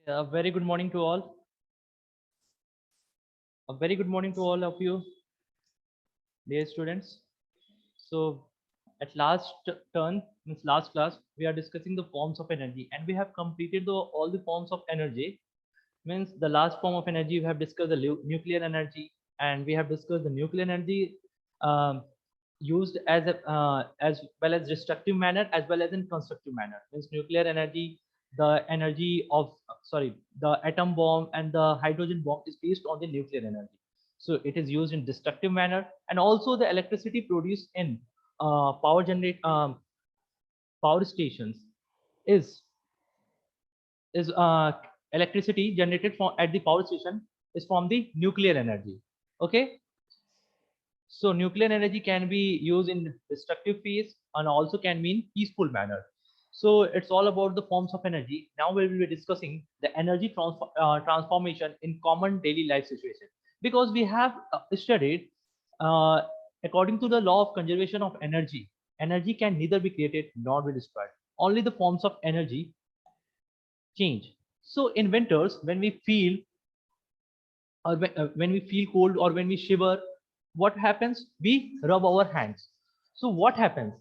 A very good morning to all. A very good morning to all of you, dear students. So, at last turn, means last class, we are discussing the forms of energy, and we have completed all the forms of energy. Means the last form of energy we have discussed the nuclear energy, and we have discussed the nuclear energy um, used as well as destructive manner as well as in constructive manner. Means nuclear energy, the energy of sorry, the atom bomb and the hydrogen bomb is based on the nuclear energy. So it is used in destructive manner, and also the electricity produced in power stations is is electricity generated from at the power station is from the nuclear energy. Okay, so nuclear energy can be used in destructive phase and also can be in peaceful manner. So it's all about the forms of energy. Now we will be discussing the energy transformation in common daily life situation, because we have studied uh, according to the law of conservation of energy. Energy can neither be created nor be destroyed. Only the forms of energy change. So in winters, when we feel when we feel cold or when we shiver, what happens? We rub our hands. So what happens?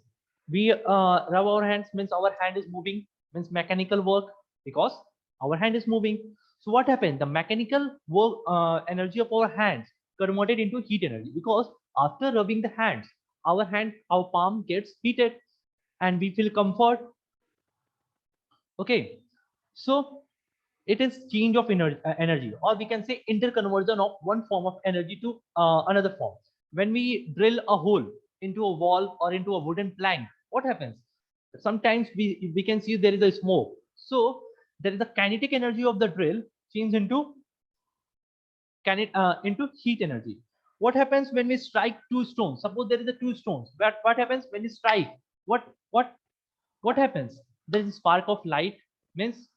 We rub our hands means our hand is moving, means mechanical work, because our hand is moving. So what happens? The mechanical work energy of our hands converted into heat energy, because after rubbing the hands, our palm gets heated and we feel comfort. Okay, so it is change of energy, or we can say interconversion of one form of energy to another form. When we drill a hole into a wall or into a wooden plank, what happens? Sometimes we can see there is a smoke. So there is a kinetic energy of the drill change into heat energy. What happens when we strike two stones? Suppose there is a two stones, but what happens when you strike? What what what happens? There is a spark of light, means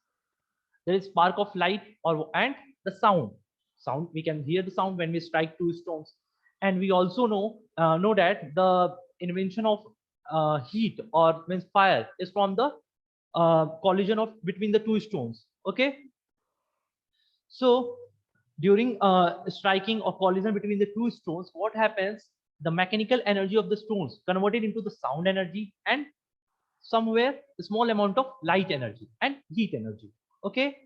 there is spark of light, or and the sound we can hear the sound when we strike two stones. And we also know that the invention of heat or means fire is from the collision of between the two stones. Okay, so during striking or collision between the two stones, what happens? The mechanical energy of the stones converted into the sound energy, and somewhere a small amount of light energy and heat energy. Okay,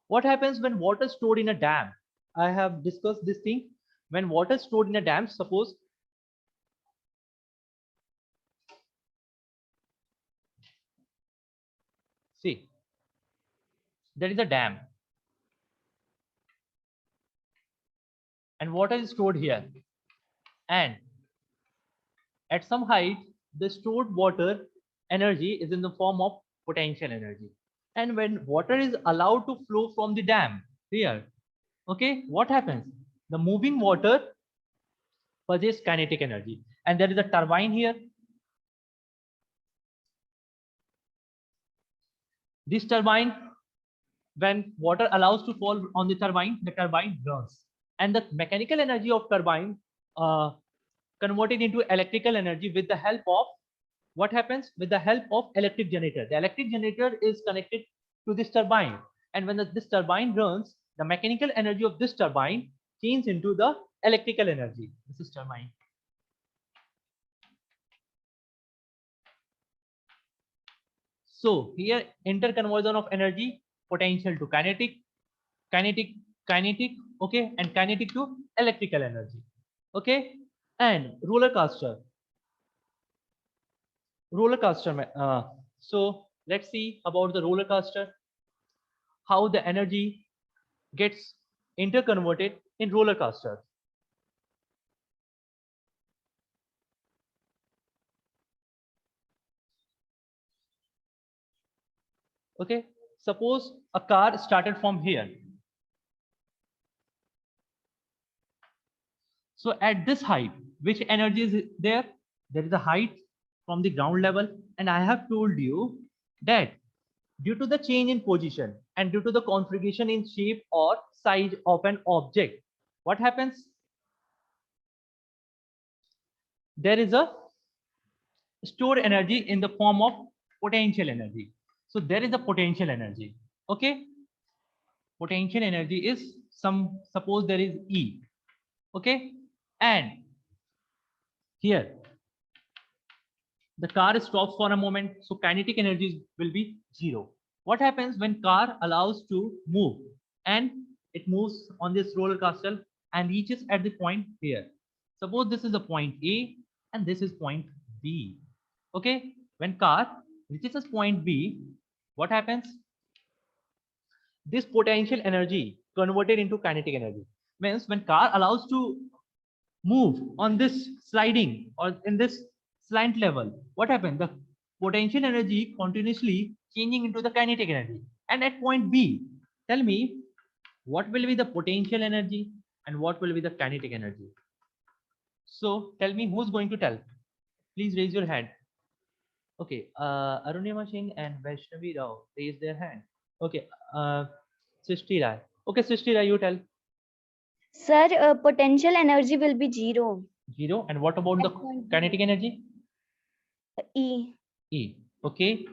what happens when water stored in a dam? I have discussed this thing. When water stored in a dam, suppose, see, there is a dam and water is stored here, and at some height the stored water energy is in the form of potential energy. And when water is allowed to flow from the dam here, okay, what happens? The moving water possess kinetic energy, and there is a turbine here. This turbine, when water allows to fall on the turbine runs, and the mechanical energy of turbine uh, converted into electrical energy with the help of what happens? With the help of electric generator. The electric generator is connected to this turbine, and when this turbine runs, the mechanical energy of this turbine changes into the electrical energy. This is turbine. So here interconversion of energy, potential to kinetic, kinetic, kinetic, okay, and kinetic to electrical energy. Okay, and roller coaster. So let's see about the roller coaster, how the energy gets interconverted in roller coaster. Okay, suppose a car started from here. So at this height, which energy is there? There is a height from the ground level, and I have told you that due to the change in position and due to the configuration in shape or size of an object, what happens? There is a stored energy in the form of potential energy. So there is a potential energy. Okay, potential energy is suppose there is E. Okay, and here the car stops for a moment, so kinetic energy will be 0. What happens when car allows to move and it moves on this roller coaster and reaches at the point here? Suppose this is the point A and this is point B. Okay, when car reaches this point B, what happens? This potential energy converted into kinetic energy. Means when car allows to move on this sliding or in this slant level, what happened? The potential energy continuously changing into the kinetic energy. And at point B, tell me what will be the potential energy and what will be the kinetic energy. So tell me who's going to tell. Please raise your hand. Okay, Arunima Singh and Vaishnavi Rao raise their hand. Okay, Srishti Rai. Okay, Srishti Rai, you tell. Sir, potential energy will be 0. 0. And what about the kinetic energy? E. E. Okay.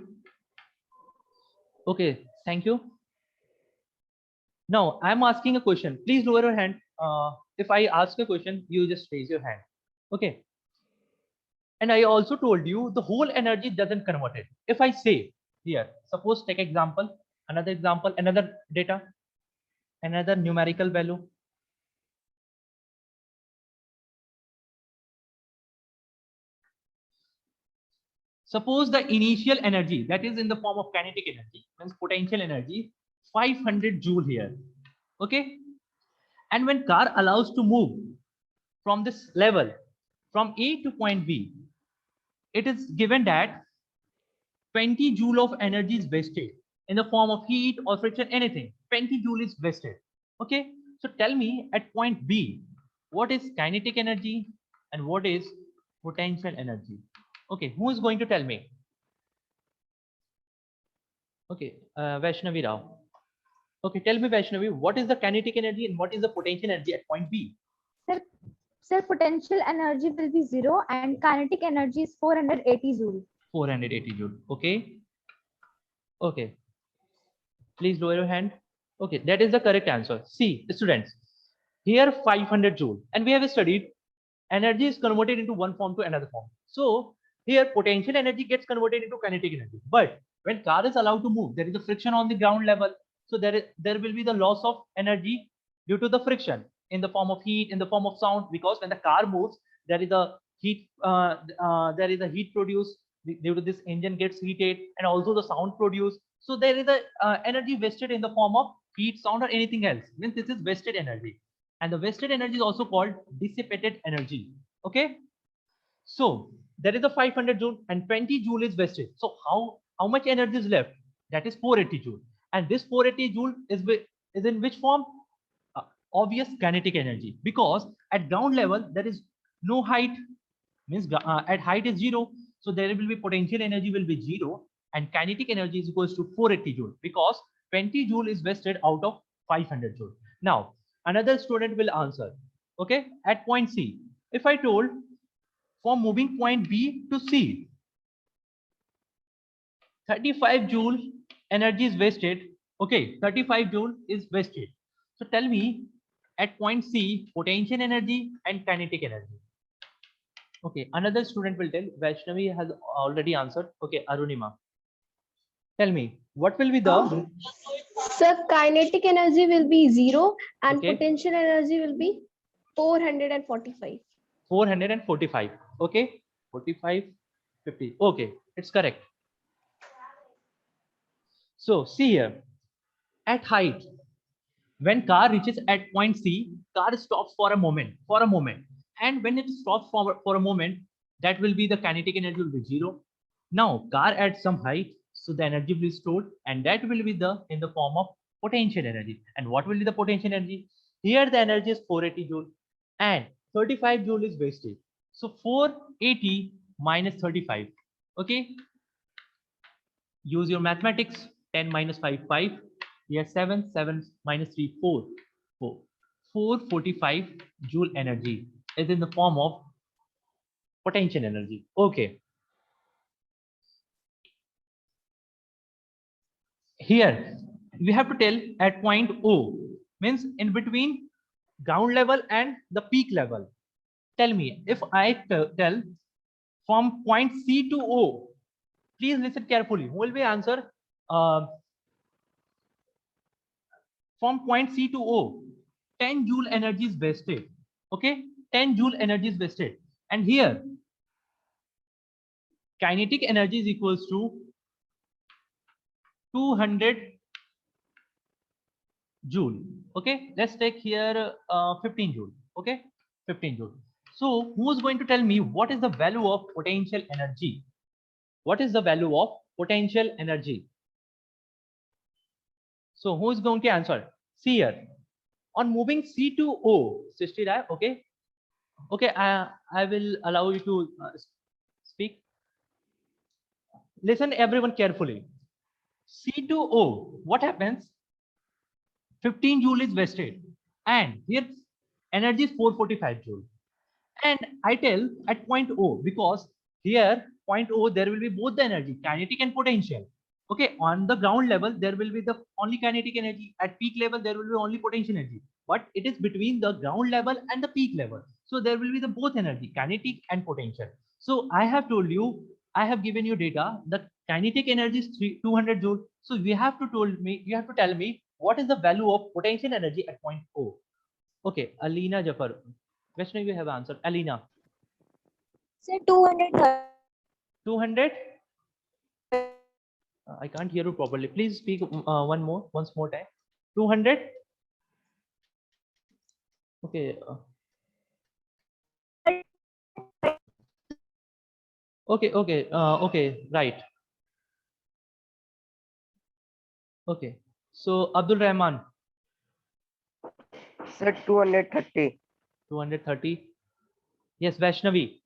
Okay, thank you. Now I'm asking a question. Please lower your hand. If I ask a question, you just raise your hand. Okay. And I also told you the whole energy doesn't convert it. If I say here, suppose take example, another data, another numerical value. Suppose the initial energy that is in the form of kinetic energy means potential energy 500 joule here. Okay. And when car allows to move from this level from A to point B, it is given that 20 joule of energy is wasted in the form of heat or friction, anything. 20 joule is wasted. Okay. So tell me at point B, what is kinetic energy and what is potential energy? Okay. Who is going to tell me? Okay. Vaishnavi Rao. Okay. Tell me, Vaishnavi, what is the kinetic energy and what is the potential energy at point B? Sir, potential energy will be 0 and kinetic energy is 480 joule. 480 joule. Okay. Okay. Please lower your hand. Okay, that is the correct answer. See, students, here 500 joule, and we have studied energy is converted into one form to another form. So here potential energy gets converted into kinetic energy. But when car is allowed to move, there is a friction on the ground level. So there will be the loss of energy due to the friction in the form of heat, in the form of sound. Because when the car moves, there is a heat. There is a heat produced due to this engine gets heated, and also the sound produced. So there is a energy wasted in the form of heat, sound, or anything else. Means this is wasted energy, and the wasted energy is also called dissipated energy. Okay, so there is a 500 joule and 20 joule is wasted. So how much energy is left? That is 480 joule, and this 480 joule is in which form? Obvious kinetic energy, because at ground level there is no height, means at height is 0, so there will be potential energy will be 0, and kinetic energy is equals to 480 joule, because 20 joule is wasted out of 500 joule. Now another student will answer. Okay, at point C, if I told from moving point B to C, 35 joule energy is wasted. Okay, 35 joule is wasted. So tell me at point C, potential energy and kinetic energy. Okay, another student will tell. Vaishnavi has already answered. Okay, Arunima, tell me what will be the Sir, kinetic energy will be 0 and okay, potential energy will be 445. 445. Okay, 45, 50. Okay, it's correct. So see here, at height, when car reaches at point C, car stops for a moment, and when it stops for a moment, that will be the kinetic energy will be 0. Now car at some height, so the energy will be stored, and that will be the in the form of potential energy. And what will be the potential energy? Here the energy is 480 joule and 35 joule is wasted. So 480 minus 35. Okay, use your mathematics. 10 minus 5, 5. Here 7, 7 minus 3, 4. 4. 445 joule energy is in the form of potential energy. Okay. Here we have to tell at point O, means in between ground level and the peak level. Tell me, if I tell from point C to O, please listen carefully. Who will be answer? From point C to O, 10 joule energy is wasted. Okay, 10 joule energy is wasted. And here, kinetic energy is equals to 200 joule. Okay, let's take here 15 joule. Okay, 15 joule. So who's going to tell me what is the value of potential energy? What is the value of potential energy? So who is going to answer? See here, on moving C to O, Srishti Rai, okay, okay, I will allow you to speak. Listen everyone carefully. C to O, what happens? 15 joule is wasted, and here energy is 445 joule. And I tell at point O, because here point O there will be both the energy, kinetic and potential. Okay, on the ground level there will be the only kinetic energy. At peak level there will be only potential energy. But it is between the ground level and the peak level. So there will be the both energy, kinetic and potential. So I have told you, I have given you data. The kinetic energy is 200 joule. So you have to tell me what is the value of potential energy at point O. Okay, Alina Jafar. Vaishnavi, you have answered. Alina. Sir, 230. 200? I can't hear you properly. Please speak once more time. 200? Okay. Okay, right. Okay. So Abdul Rahman. Sir, 230. 230. Yes, Vaishnavi.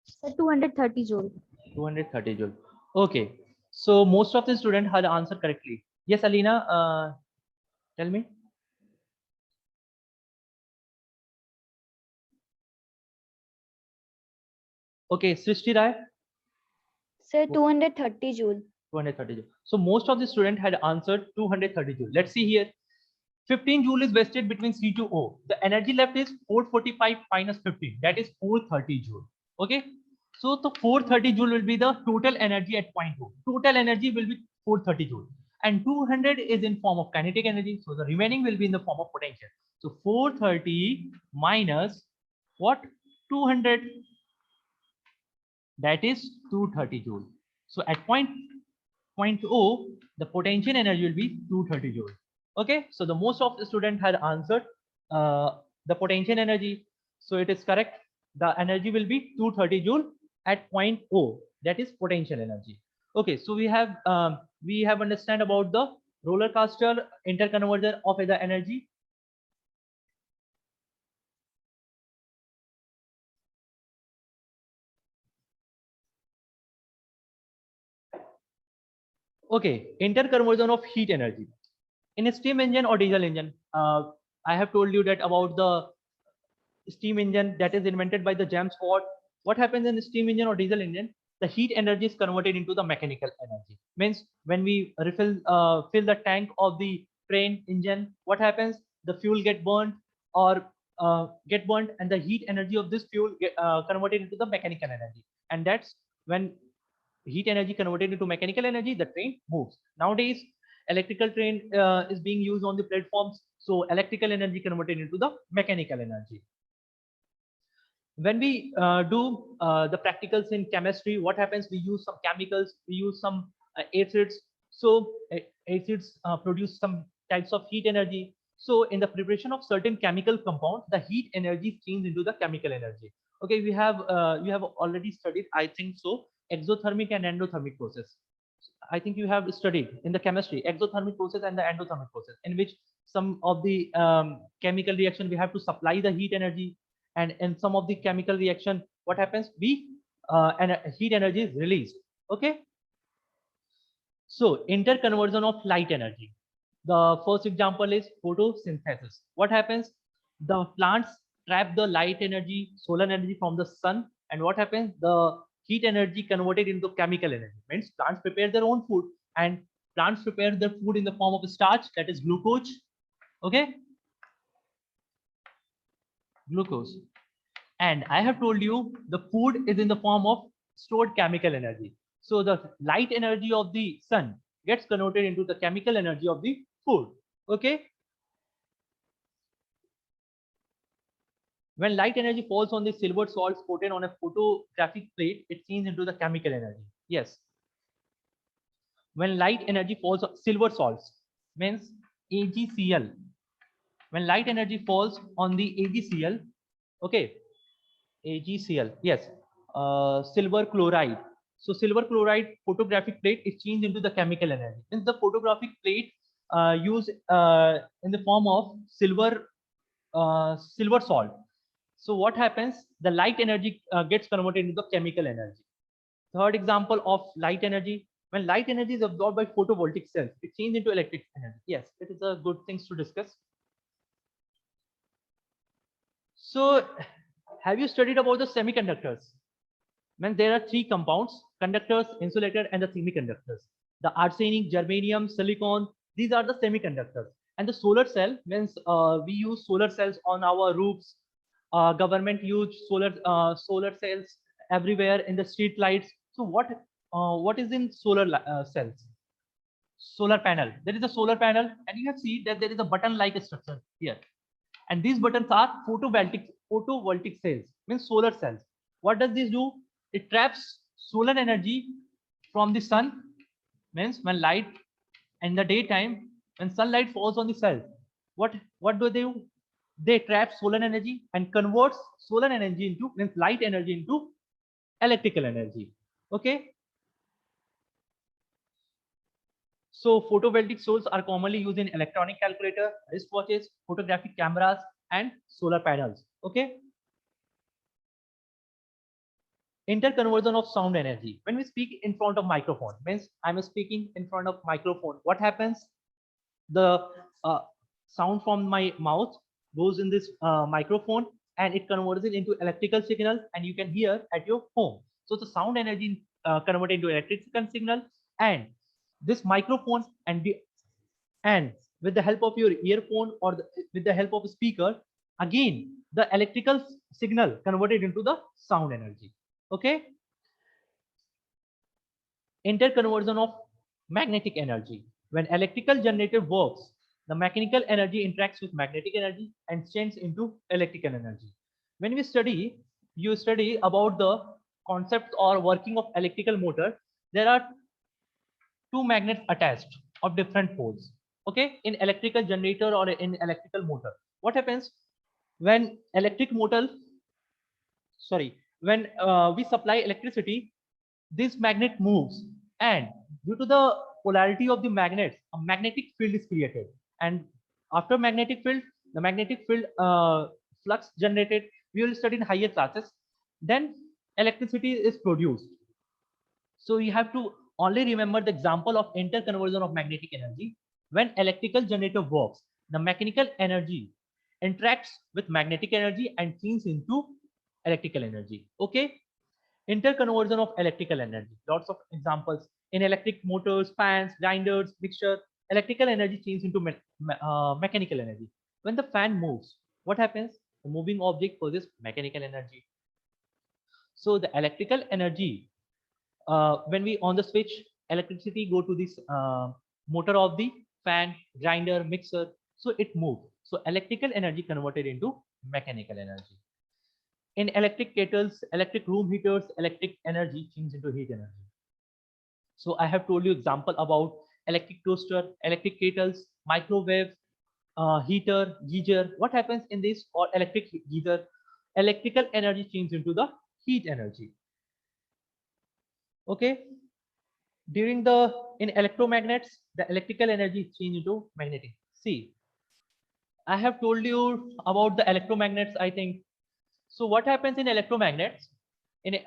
Sir, 230 joule. 230 joule. Okay. So most of the students had answered correctly. Yes, Alina, tell me. Okay, Srishti Rai. Sir, 230 joule. 230 joule. So most of the students had answered 230 joule. Let's see here. 15 joule is wasted between C to O. The energy left is 445 minus 15. That is 430 joule. Okay. So the 430 joule will be the total energy at point O. Total energy will be 430 joule. And 200 is in form of kinetic energy. So the remaining will be in the form of potential. So 430 minus what? 200. That is 230 joule. So at point O, the potential energy will be 230 joule. Okay, so the most of the student had answered the potential energy. So it is correct. The energy will be 230 joule at point O. That is potential energy. Okay, so we have understand about the roller coaster interconversion of the energy. Okay, interconversion of heat energy in a steam engine or diesel engine. I have told you that about the steam engine that is invented by the James Watt. What happens in the steam engine or diesel engine? The heat energy is converted into the mechanical energy. Means when we fill the tank of the train engine, what happens? The fuel get burned or and the heat energy of this fuel get converted into the mechanical energy. And that's when heat energy converted into mechanical energy, the train moves. Nowadays, electrical train is being used on the platforms. So electrical energy converted into the mechanical energy. When we do the practicals in chemistry, what happens? We use some chemicals, we use some acids. So acids produce some types of heat energy. So in the preparation of certain chemical compounds, the heat energy is changed into the chemical energy. Okay, we have you have already studied, I think so, exothermic and endothermic process. I think you have studied in the chemistry exothermic process and the endothermic process, in which some of the chemical reaction we have to supply the heat energy, and in some of the chemical reaction, what happens? Heat energy is released. Okay. So interconversion of light energy. The first example is photosynthesis. What happens? The plants trap the light energy, solar energy from the sun, and what happens? The heat energy converted into chemical energy. Means plants prepare their own food and plants prepare their food in the form of starch, that is glucose. Okay, glucose. And I have told you the food is in the form of stored chemical energy. So the light energy of the sun gets converted into the chemical energy of the food. Okay. When light energy falls on the silver salts coated on a photographic plate, it changes into the chemical energy. Yes. When light energy falls on silver salts, means AgCl. When light energy falls on the AgCl, okay, AgCl, yes, silver chloride. So silver chloride photographic plate is changed into the chemical energy. Means the photographic plate used in the form of silver salt. So what happens? The light energy gets converted into the chemical energy. Third example of light energy. When light energy is absorbed by photovoltaic cells, it changes into electric energy. Yes, it is a good thing to discuss. So have you studied about the semiconductors? When there are three compounds: conductors, insulator, and the semiconductors. The arsenic, germanium, silicon, these are the semiconductors. And the solar cell means we use solar cells on our roofs. Government use solar cells everywhere in the street lights. So what is in cells? Solar panel. There is a solar panel, and you have seen that there is a button-like structure here. And these buttons are photovoltaic cells, means solar cells. What does this do? It traps solar energy from the sun, means when light in the daytime, when sunlight falls on the cell, what do they do? They trap solar energy and converts solar energy into, means light energy into electrical energy. Okay. So photovoltaic cells are commonly used in electronic calculator, wristwatches, photographic cameras, and solar panels. Okay. Interconversion of sound energy. When we speak in front of microphone, means I'm speaking in front of microphone. What happens? The sound from my mouth goes in this microphone, and it converts it into electrical signal, and you can hear at your home. So the sound energy converted into electrical signal, and this microphone and with the help of your earphone or with the help of a speaker, again the electrical signal converted into the sound energy. Okay. Interconversion of magnetic energy. When electrical generator works, the mechanical energy interacts with magnetic energy and changes into electrical energy. When you study about the concept or working of electrical motor, there are two magnets attached of different poles. Okay, in electrical generator or in electrical motor, what happens when when we supply electricity, this magnet moves, and due to the polarity of the magnets, a magnetic field is created, and after magnetic field, the magnetic field flux generated, we will study in higher classes. Then electricity is produced. So you have to only remember the example of interconversion of magnetic energy. When electrical generator works, the mechanical energy interacts with magnetic energy and changes into electrical energy. Okay. Interconversion of electrical energy. Lots of examples in electric motors, fans, grinders, mixture. Electrical energy changes into mechanical energy. When the fan moves, what happens? The moving object possesses mechanical energy. So the electrical energy, when we on the switch, electricity go to this motor of the fan, grinder, mixer. So it moves. So electrical energy converted into mechanical energy. In electric kettles, electric room heaters, electric energy changes into heat energy. So I have told you example about electric toaster, electric kettles, microwave, heater, geyser. What happens in this or electric geyser? Electrical energy changes into the heat energy. Okay. During in electromagnets, the electrical energy change into magnetic. See, I have told you about the electromagnets, I think. So what happens in electromagnets? In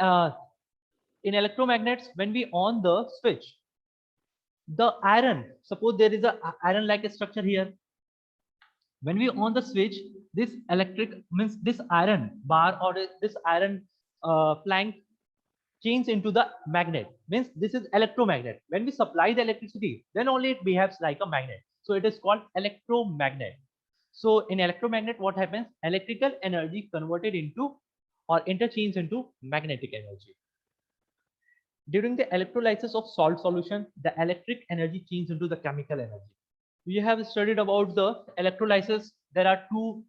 electromagnets, when we on the switch, the iron, suppose there is a iron like a structure here. When we on the switch, this electric means this iron bar or this iron plank change into the magnet, means this is electromagnet. When we supply the electricity, then only it behaves like a magnet. So it is called electromagnet. So in electromagnet, what happens? Electrical energy converted into or interchanged into magnetic energy. During the electrolysis of salt solution, the electric energy changes into the chemical energy. We have studied about the electrolysis. There are two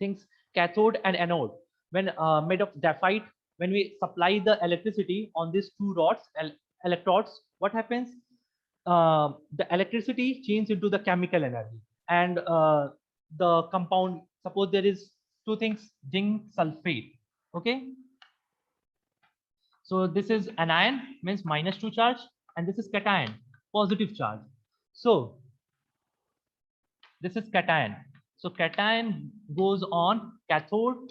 things, cathode and anode. When made of graphite, when we supply the electricity on these two rods, electrodes, what happens? The electricity changes into the chemical energy, and the compound, suppose there is two things, zinc sulfate. Okay, so this is anion, means -2 charge, and this is cation, positive charge. So this is cation. So cation goes on cathode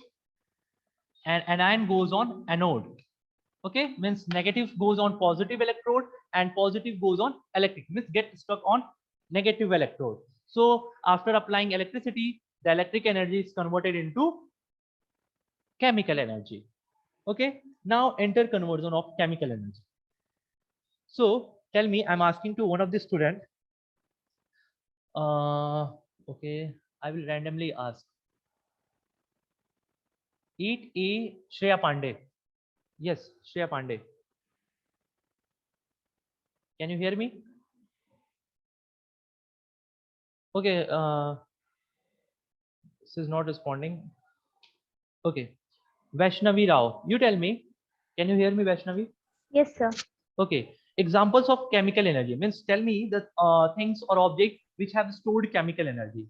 and anion goes on anode. Okay, means negative goes on positive electrode and positive goes on electric, means get stuck on negative electrode. So after applying electricity, the electric energy is converted into chemical energy. Okay, now enter conversion of chemical energy. So tell me, I'm asking to one of the student. Okay, I will randomly ask. Eat A Shreya Pandey. Yes, Shreya Pandey. Can you hear me? Okay, this is not responding. Okay, Vaishnavi Rao, you tell me. Can you hear me, Vaishnavi? Yes, sir. Okay, examples of chemical energy, means tell me the things or object which have stored chemical energy.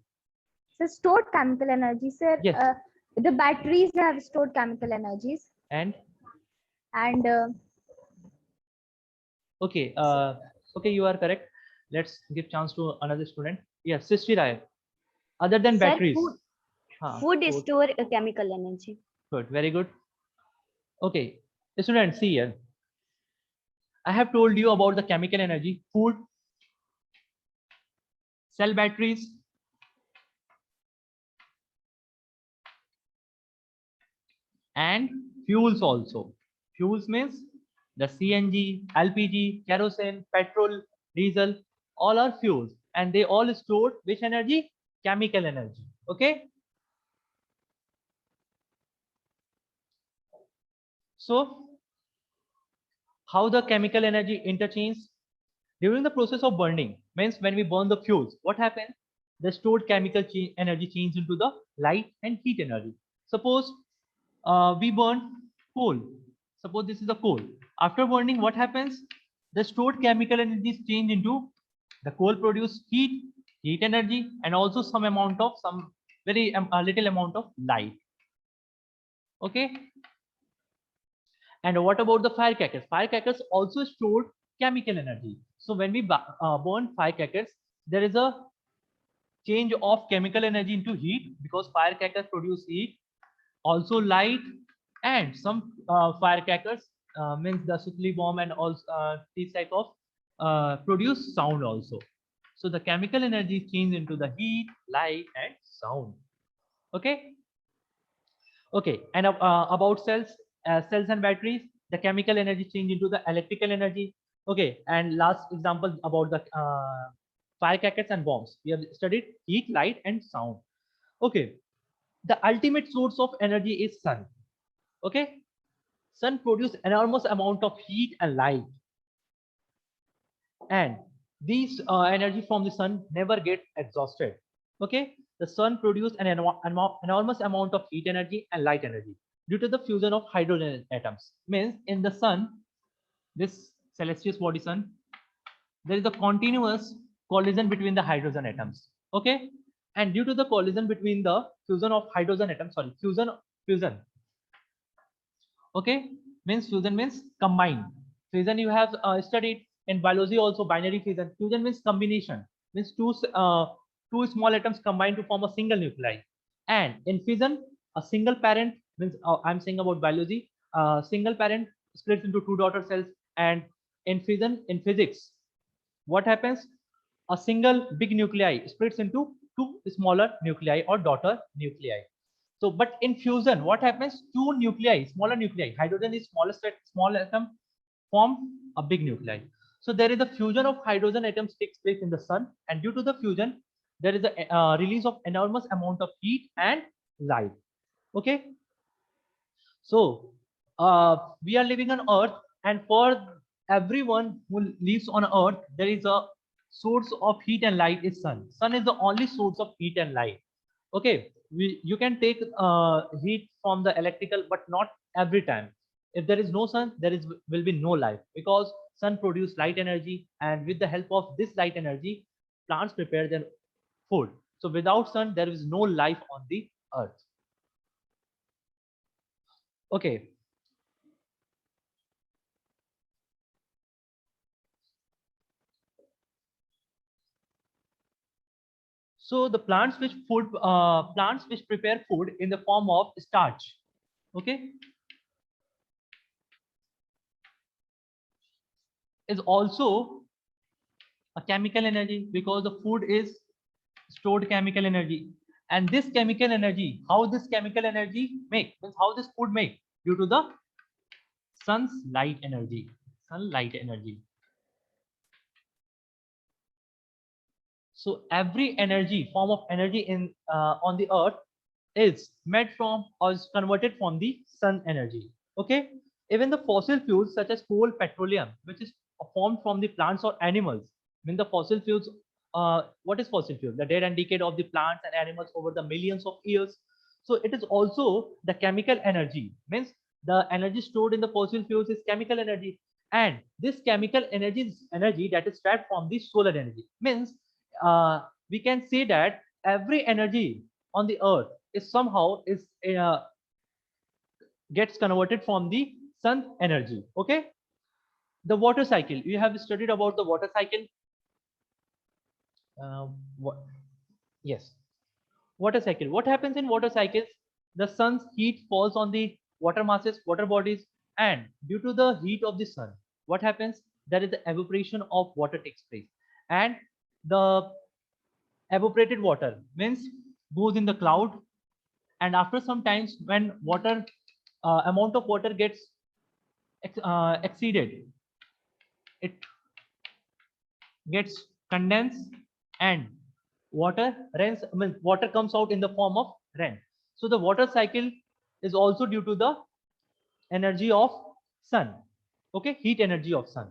So stored chemical energy, sir. Yes. The batteries have stored chemical energies, And and okay, okay, you are correct. Let's give chance to another student. Yes, Srishti Rai. Other than Sir, batteries. food, Haan, food food. store chemical energy. Good, very good. Okay, students, see here. I have told you about the chemical energy, food, cell batteries, and fuels also. Fuels means the CNG, LPG, kerosene, petrol, diesel, all are fuels, and they all store which energy? Chemical energy. Okay. So how the chemical energy interchange? During the process of burning, means when we burn the fuels, what happens? The stored chemical energy changes into the light and heat energy. Suppose we burn coal. Suppose this is the coal. After burning, what happens? The stored chemical energy is changed into the coal produce heat energy, and also some amount of some very a little amount of light. Okay. And what about the firecrackers? Firecrackers also stored chemical energy. So when we burn firecrackers, there is a change of chemical energy into heat, because firecrackers produce heat, also light, and some firecrackers means the Sutli bomb and also these type of produce sound also. So the chemical energy change into the heat, light, and sound. Okay. Okay, and about cells and batteries, the chemical energy change into the electrical energy. Okay, and last example about the firecrackers and bombs. We have studied heat, light, and sound. Okay, the ultimate source of energy is sun. Okay, sun produces enormous amount of heat and light, and these energy from the sun never get exhausted. Okay, the sun produces an enormous amount of heat energy and light energy due to the fusion of hydrogen atoms. Means in the sun, this celestial body sun, there is a continuous collision between the hydrogen atoms. Okay, and due to the collision between the fusion of hydrogen atoms, sorry, fusion. Okay, means fusion means combine. Fusion you have studied in biology also, binary fusion. Fusion means combination, means two small atoms combine to form a single nuclei. And in fission, a single parent, means I'm saying about biology, single parent splits into two daughter cells. And in fission, in physics, what happens? A single big nuclei splits into two smaller nuclei or daughter nuclei. So, but in fusion, what happens? Two nuclei, smaller nuclei, hydrogen is smallest small atom, form a big nuclei. So there is a fusion of hydrogen atoms takes place in the sun, and due to the fusion, there is a release of enormous amount of heat and light. Okay. So we are living on Earth, and for everyone who lives on Earth, there is a source of heat and light is sun. Sun is the only source of heat and light. Okay, you can take heat from the electrical, but not every time. If there is no sun, there is will be no life, because sun produce light energy, and with the help of this light energy, plants prepare their food. So without sun, there is no life on the Earth. Okay. So the plants which prepare food in the form of starch, okay, is also a chemical energy, because the food is stored chemical energy. And this chemical energy, how this chemical energy make, means how this food make, due to the sun's light energy, sunlight energy. So every energy, form of energy in on the earth is made from or is converted from the sun energy. Okay. Even the fossil fuels such as coal, petroleum, which is formed from the plants or animals. When the fossil fuels, what is fossil fuel? The dead and decayed of the plants and animals over the millions of years. So it is also the chemical energy. Means the energy stored in the fossil fuels is chemical energy, and this chemical energy is energy that is trapped from the solar energy. Means we can say that every energy on the earth is somehow is gets converted from the sun energy. Okay. The water cycle, you have studied about the water cycle. What, yes, water cycle. What happens in water cycles? The sun's heat falls on the water masses, water bodies, and due to the heat of the sun, what happens? There is the evaporation of water takes place, and the evaporated water means goes in the cloud, and after some times when water amount of water gets exceeded, it gets condensed, and water rains, I mean, water comes out in the form of rain. So the water cycle is also due to the energy of sun. Okay, heat energy of sun.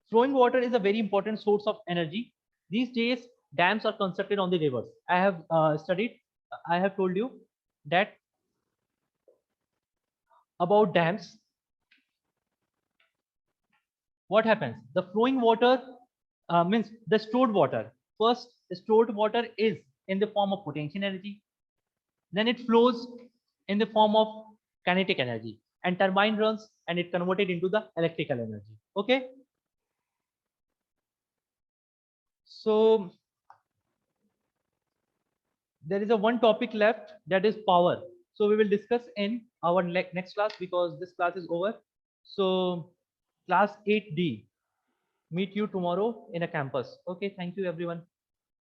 Flowing water is a very important source of energy. These days, dams are constructed on the rivers. I have studied, I have told you that about dams. What happens? The flowing water means the stored water. First, the stored water is in the form of potential energy. Then it flows in the form of kinetic energy, and turbine runs and it converted into the electrical energy. Okay. So there is a one topic left, that is power. So we will discuss in our next class, because this class is over. So class 8D, meet you tomorrow in a campus. Okay, thank you everyone.